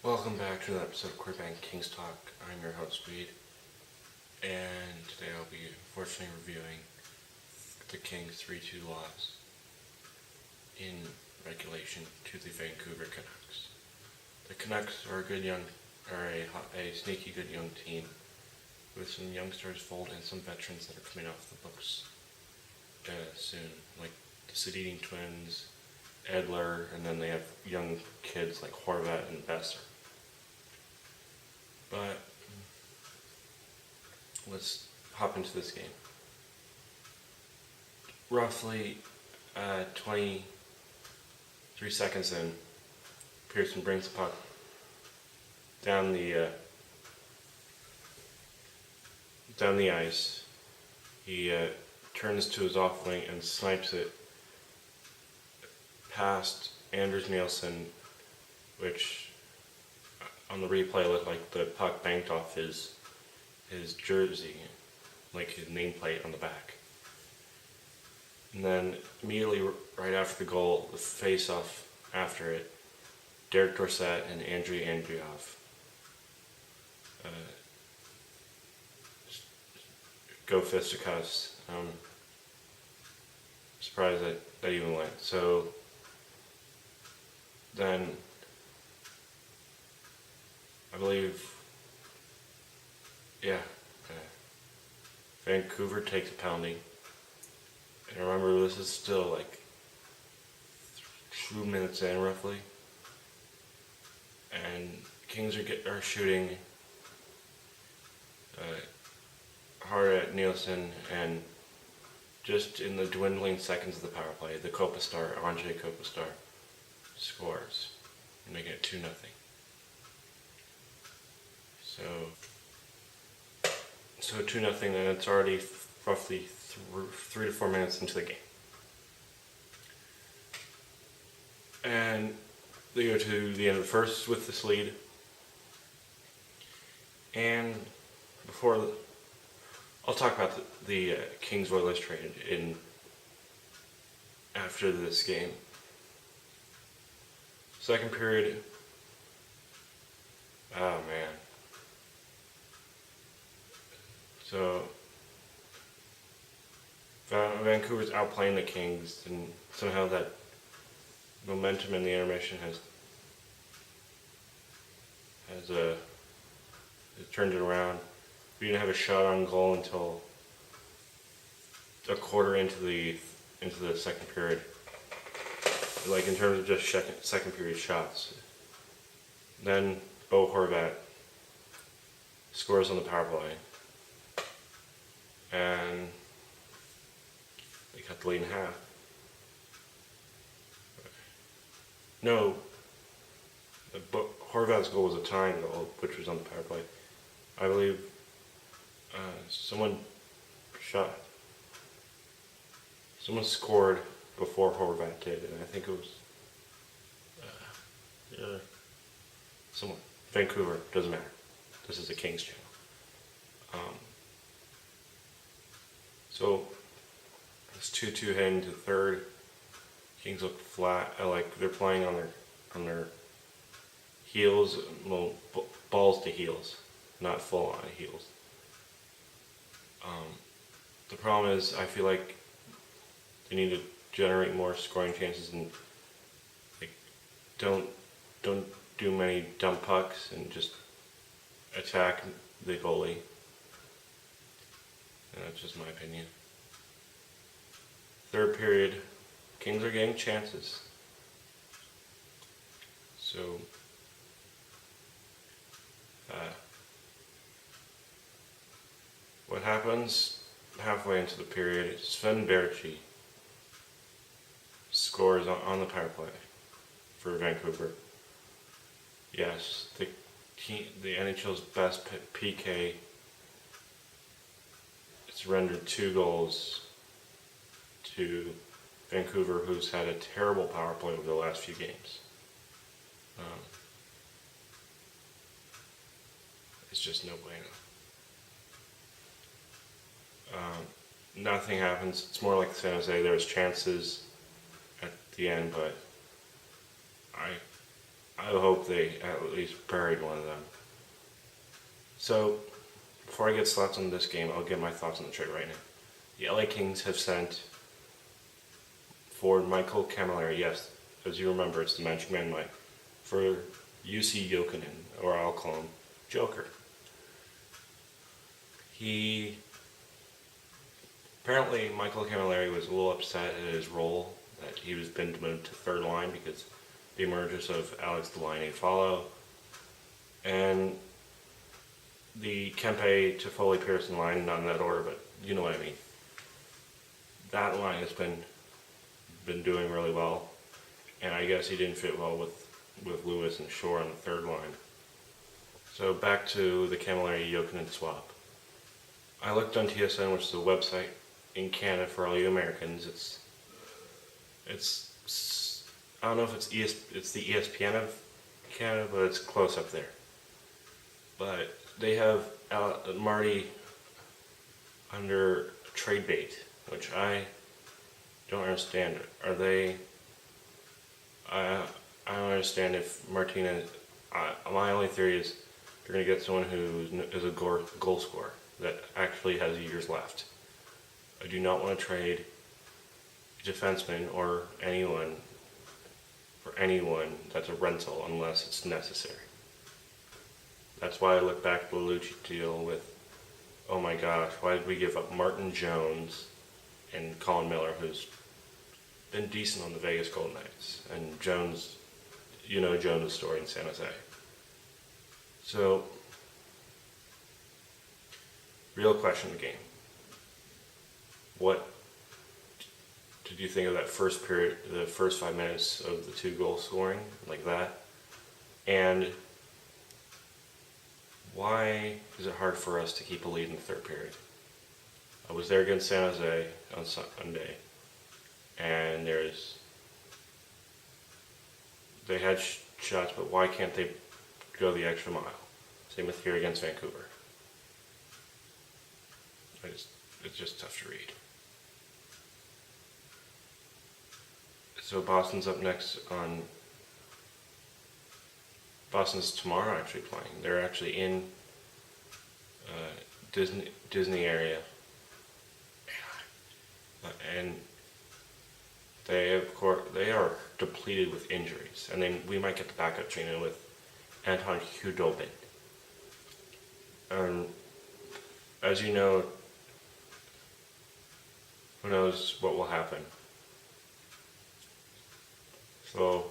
Welcome back to another episode of Quarterback Kings Talk. I'm your host, Reed, and today I'll be unfortunately reviewing the Kings' 3-2 loss in regulation to the Vancouver Canucks. The Canucks are a sneaky good young team with some youngsters fold and some veterans that are coming off the books soon, like the Sedin twins, Edler, and then they have young kids like Horvat and Besser. But let's hop into this game. Roughly 23 seconds in, Pearson brings the puck down the ice. He turns to his off wing and snipes it past Anders Nielsen, which on the replay looked like the puck banked off his jersey, like his nameplate on the back. And then immediately right after the goal, the face-off after it, Derek Dorsett and Andrei Andreev go fisticuffs. Surprised that even went. So then I believe, Vancouver takes a pounding. And remember, this is still like 2 minutes in roughly. And Kings are shooting hard at Nielsen, and just in the dwindling seconds of the power play, the Andre Kopitar, scores, making it 2-0. So 2-0, and it's already roughly 3 to 4 minutes into the game. And they go to the end of the first with this lead. And I'll talk about the Kings Oilers trade after this game. Second period. Oh man. So Vancouver's outplaying the Kings, and somehow that momentum in the intermission has turned it around. We didn't have a shot on goal until a quarter into the second period. Like in terms of just second period shots. Then Bo Horvat scores on the power play, and they cut the lead in half. No, Horvat's goal was a tying goal, which was on the power play. I believe someone scored before Horvat did, and I think it was someone. Vancouver, doesn't matter. This is a Kings channel. So it's 2-2 heading to third. Kings look flat, like they're playing on their heels, well, balls to heels, not full on heels. The problem is, I feel like they need to generate more scoring chances and don't do many dump pucks and just attack the goalie. And that's just my opinion. Third period, Kings are getting chances. So what happens halfway into the period, Sven Berchi scores on the power play for Vancouver. Yes, the NHL's best PK. It's rendered 2 goals to Vancouver, who's had a terrible power play over the last few games. It's just no bueno. Nothing happens. It's more like San Jose. There was chances at the end, but I I hope they at least buried one of them. So, before I get thoughts on this game, I'll get my thoughts on the trade right now. The LA Kings have sent forward Michael Camilleri, yes, as you remember, it's the Magic Man Mike, for UC Jokinen, or I'll call him Joker. Apparently Michael Camilleri was a little upset at his role, that he was been demoted to third line because the emergence of Alex Deline-Follow and the Kempe to Foley Pearson line, not in that order, but you know what I mean. That line has been doing really well, and I guess he didn't fit well with Lewis and Shore on the third line. So back to the Camilleri-Jokinen swap. I looked on TSN, which is a website in Canada for all you Americans. It's I don't know if it's the ESPN of Canada, but it's close up there. But they have Marty under trade bait, which I don't understand. I don't understand if Martinez. My only theory is you're going to get someone who is a goal scorer that actually has years left. I do not want to trade a defenseman or anyone for anyone that's a rental unless it's necessary. That's why I look back at the Lucci deal with, oh my gosh, why did we give up Martin Jones and Colin Miller, who's been decent on the Vegas Golden Knights, and Jones, you know Jones' story in San Jose. So, real question of the game. What did you think of that first period, the first 5 minutes of the 2 goal scoring, like that? And why is it hard for us to keep a lead in the third period? I was there against San Jose on Sunday, and they had shots, but why can't they go the extra mile? Same with here against Vancouver. It's just tough to read. So Boston's up next on... Boston's tomorrow actually playing. They're actually in Disney area. And they are depleted with injuries. And then we might get the backup trainer with Anton Hudobin. As you know, who knows what will happen. So,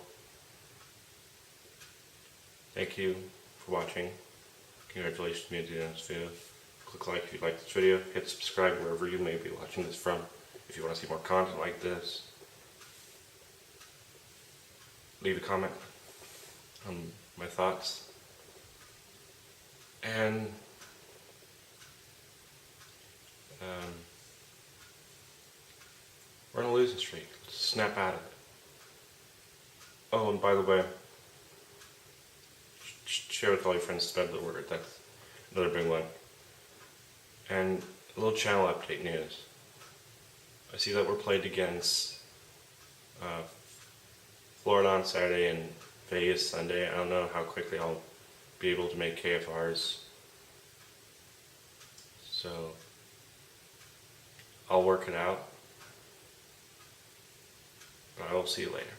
thank you for watching. Congratulations to me on this video. Click like if you like this video. Hit subscribe wherever you may be watching this from. If you want to see more content like this, leave a comment on my thoughts. And we're on a losing streak. Let's snap out of it. Oh, and by the way, share with all your friends, spread the word. That's another big one. And a little channel update news. I see that we're played against Florida on Saturday and Vegas Sunday. I don't know how quickly I'll be able to make KFRs. So I'll work it out. But I will see you later.